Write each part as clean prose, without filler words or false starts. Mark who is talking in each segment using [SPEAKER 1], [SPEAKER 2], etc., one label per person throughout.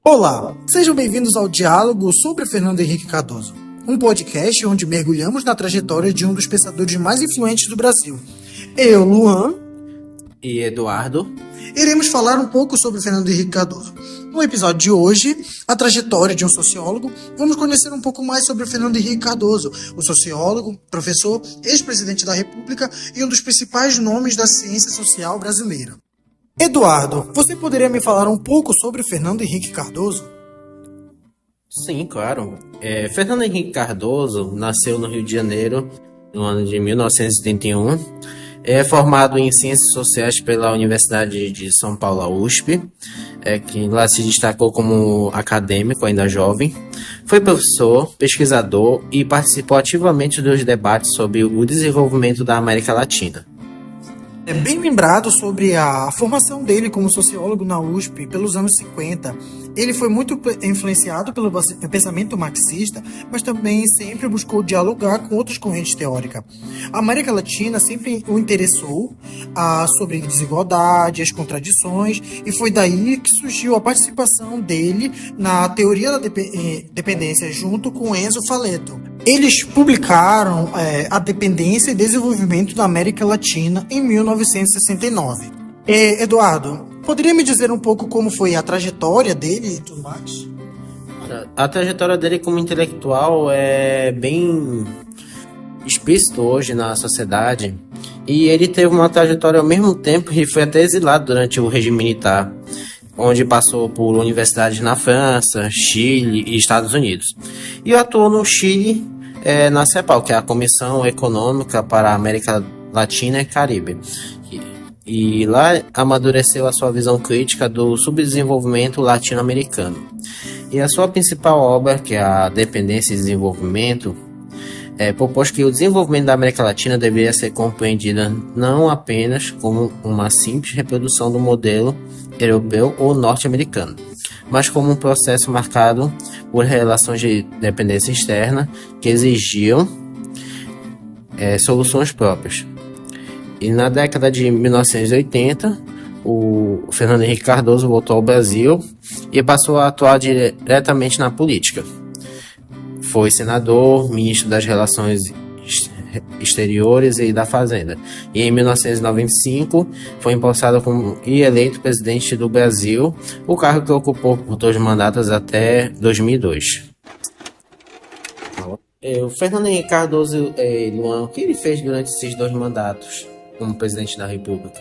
[SPEAKER 1] Olá, sejam bem-vindos ao Diálogo sobre Fernando Henrique Cardoso, um podcast onde mergulhamos na trajetória de um dos pensadores mais influentes do Brasil. Eu, Luan
[SPEAKER 2] e Eduardo
[SPEAKER 1] iremos falar um pouco sobre Fernando Henrique Cardoso. No episódio de hoje, a trajetória de um sociólogo, vamos conhecer um pouco mais sobre Fernando Henrique Cardoso, o sociólogo, professor, ex-presidente da República e um dos principais nomes da ciência social brasileira. Eduardo, você poderia me falar um pouco sobre Fernando Henrique Cardoso?
[SPEAKER 2] Sim, claro. Fernando Henrique Cardoso nasceu no Rio de Janeiro no ano de 1971. É formado em Ciências Sociais pela Universidade de São Paulo, USP, que lá se destacou como acadêmico, ainda jovem. Foi professor, pesquisador e participou ativamente dos debates sobre o desenvolvimento da América Latina.
[SPEAKER 1] É bem lembrado sobre a formação dele como sociólogo na USP pelos anos 50. Ele foi muito influenciado pelo pensamento marxista, mas também sempre buscou dialogar com outras correntes teóricas. A América Latina sempre o interessou sobre desigualdade, as contradições, e foi daí que surgiu a participação dele na teoria da dependência junto com Enzo Faleto. Eles publicaram A Dependência e Desenvolvimento da América Latina em 1969. Eduardo, poderia me dizer um pouco como foi a trajetória dele e tudo mais?
[SPEAKER 2] A trajetória dele como intelectual é bem explícito hoje na sociedade, e ele teve uma trajetória ao mesmo tempo e foi até exilado durante o regime militar, onde passou por universidades na França, Chile e Estados Unidos. E atuou no Chile, na CEPAL, que é a Comissão Econômica para a América Latina e Caribe. E lá amadureceu a sua visão crítica do subdesenvolvimento latino-americano. E a sua principal obra, que é a Dependência e Desenvolvimento, propôs que o desenvolvimento da América Latina deveria ser compreendida não apenas como uma simples reprodução do modelo europeu ou norte-americano, mas como um processo marcado por relações de dependência externa que exigiam soluções próprias. E na década de 1980, o Fernando Henrique Cardoso voltou ao Brasil e passou a atuar diretamente na política. Foi senador, ministro das Relações Exteriores e da Fazenda. E em 1995 foi empossado e eleito presidente do Brasil, o cargo que ocupou por 2 mandatos até 2002. O Fernando Henrique Cardoso, Luan, o que ele fez durante esses 2 mandatos como presidente da República?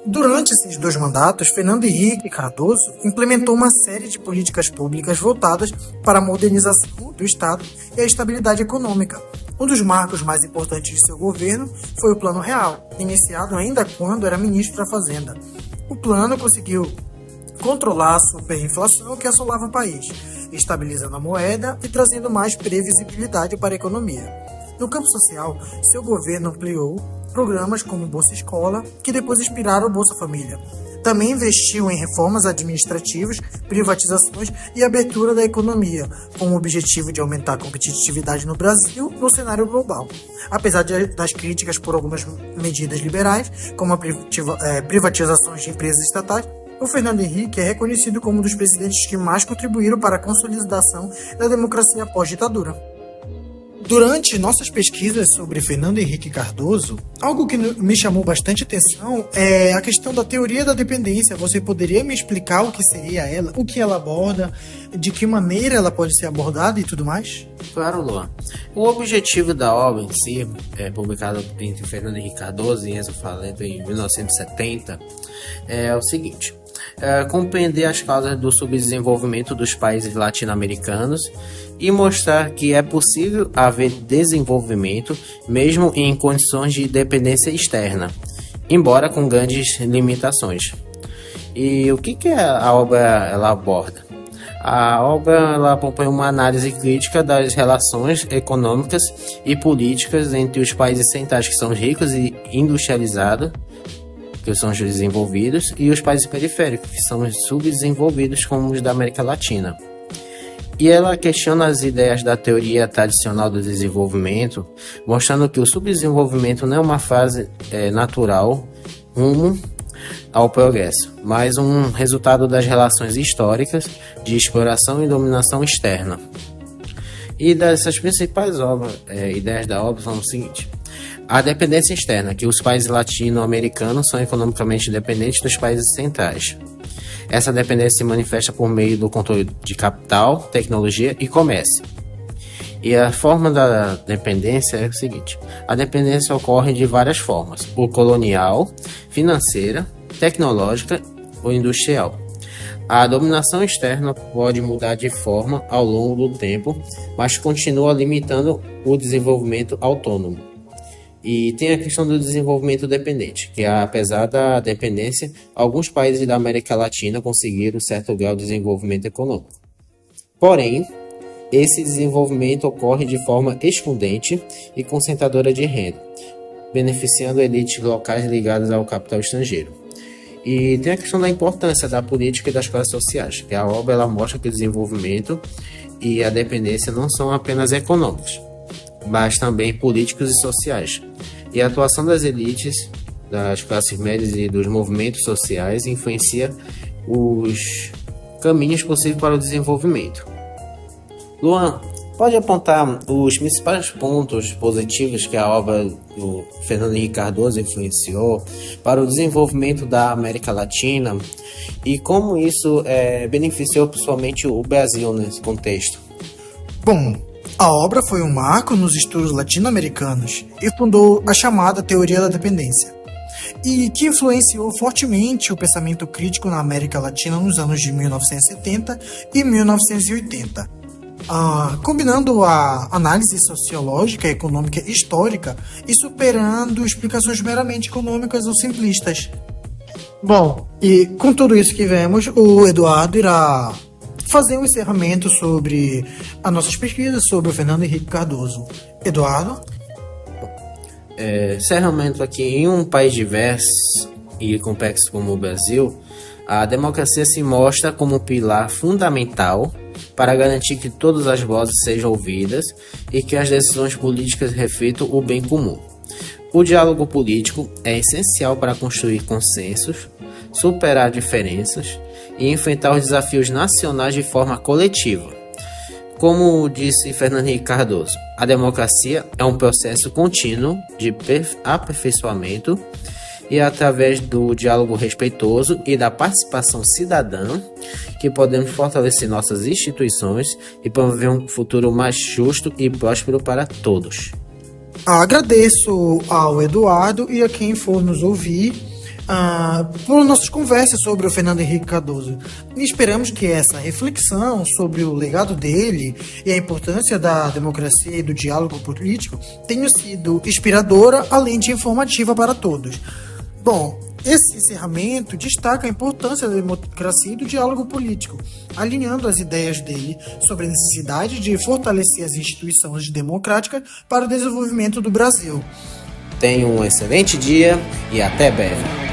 [SPEAKER 1] Durante esses 2 mandatos, Fernando Henrique Cardoso implementou uma série de políticas públicas voltadas para a modernização do Estado e a estabilidade econômica. Um dos marcos mais importantes de seu governo foi o Plano Real, iniciado ainda quando era ministro da Fazenda. O plano conseguiu controlar a superinflação que assolava o país, estabilizando a moeda e trazendo mais previsibilidade para a economia. No campo social, seu governo ampliou programas como Bolsa Escola, que depois inspiraram o Bolsa Família. Também investiu em reformas administrativas, privatizações e abertura da economia, com o objetivo de aumentar a competitividade no Brasil no cenário global. Apesar das críticas por algumas medidas liberais, como a privatizações de empresas estatais, o Fernando Henrique é reconhecido como um dos presidentes que mais contribuíram para a consolidação da democracia pós-ditadura. Durante nossas pesquisas sobre Fernando Henrique Cardoso, algo que me chamou bastante atenção é a questão da teoria da dependência. Você poderia me explicar o que seria ela, o que ela aborda, de que maneira ela pode ser abordada e tudo mais?
[SPEAKER 2] Claro, Luan. O objetivo da obra em si, publicada entre Fernando Henrique Cardoso e Enzo Faleto em 1970, é o seguinte: compreender as causas do subdesenvolvimento dos países latino-americanos e mostrar que é possível haver desenvolvimento mesmo em condições de dependência externa, embora com grandes limitações. E o que a obra ela aborda? A obra ela propõe uma análise crítica das relações econômicas e políticas entre os países centrais, que são ricos e industrializados, que são os desenvolvidos, e os países periféricos, que são os subdesenvolvidos, como os da América Latina. E ela questiona as ideias da teoria tradicional do desenvolvimento, mostrando que o subdesenvolvimento não é uma fase natural rumo ao progresso, mas um resultado das relações históricas de exploração e dominação externa. E dessas principais ideias da obra são o seguinte: a dependência externa, que os países latino-americanos são economicamente dependentes dos países centrais. Essa dependência se manifesta por meio do controle de capital, tecnologia e comércio. E a forma da dependência é o seguinte: a dependência ocorre de várias formas: o colonial, financeira, tecnológica ou industrial. A dominação externa pode mudar de forma ao longo do tempo, mas continua limitando o desenvolvimento autônomo. E tem a questão do desenvolvimento dependente, que apesar da dependência, alguns países da América Latina conseguiram certo grau de desenvolvimento econômico. Porém, esse desenvolvimento ocorre de forma excludente e concentradora de renda, beneficiando elites locais ligadas ao capital estrangeiro. E tem a questão da importância da política e das classes sociais, que a obra ela mostra que o desenvolvimento e a dependência não são apenas econômicos, mas também políticos e sociais. E a atuação das elites, das classes médias e dos movimentos sociais influencia os caminhos possíveis para o desenvolvimento. Luan, pode apontar os principais pontos positivos que a obra do Fernando Henrique Cardoso influenciou para o desenvolvimento da América Latina e como isso beneficiou principalmente o Brasil nesse contexto?
[SPEAKER 1] Bom, a obra foi um marco nos estudos latino-americanos e fundou a chamada Teoria da Dependência, e que influenciou fortemente o pensamento crítico na América Latina nos anos de 1970 e 1980. Combinando a análise sociológica, econômica e histórica e superando explicações meramente econômicas ou simplistas. Bom, e com tudo isso que vemos, o Eduardo irá fazer um encerramento sobre as nossas pesquisas sobre o Fernando Henrique Cardoso. Eduardo?
[SPEAKER 2] Encerramento aqui. Em um país diverso e complexo como o Brasil, a democracia se mostra como um pilar fundamental para garantir que todas as vozes sejam ouvidas e que as decisões políticas reflitam o bem comum. O diálogo político é essencial para construir consensos, superar diferenças e enfrentar os desafios nacionais de forma coletiva. Como disse Fernando Henrique Cardoso, a democracia é um processo contínuo de aperfeiçoamento e é através do diálogo respeitoso e da participação cidadã que podemos fortalecer nossas instituições e promover um futuro mais justo e próspero para todos.
[SPEAKER 1] Agradeço ao Eduardo e a quem for nos ouvir por nossas conversas sobre o Fernando Henrique Cardoso. E esperamos que essa reflexão sobre o legado dele e a importância da democracia e do diálogo político tenha sido inspiradora, além de informativa para todos. Bom, esse encerramento destaca a importância da democracia e do diálogo político, alinhando as ideias dele sobre a necessidade de fortalecer as instituições democráticas para o desenvolvimento do Brasil.
[SPEAKER 2] Tenha um excelente dia e até breve.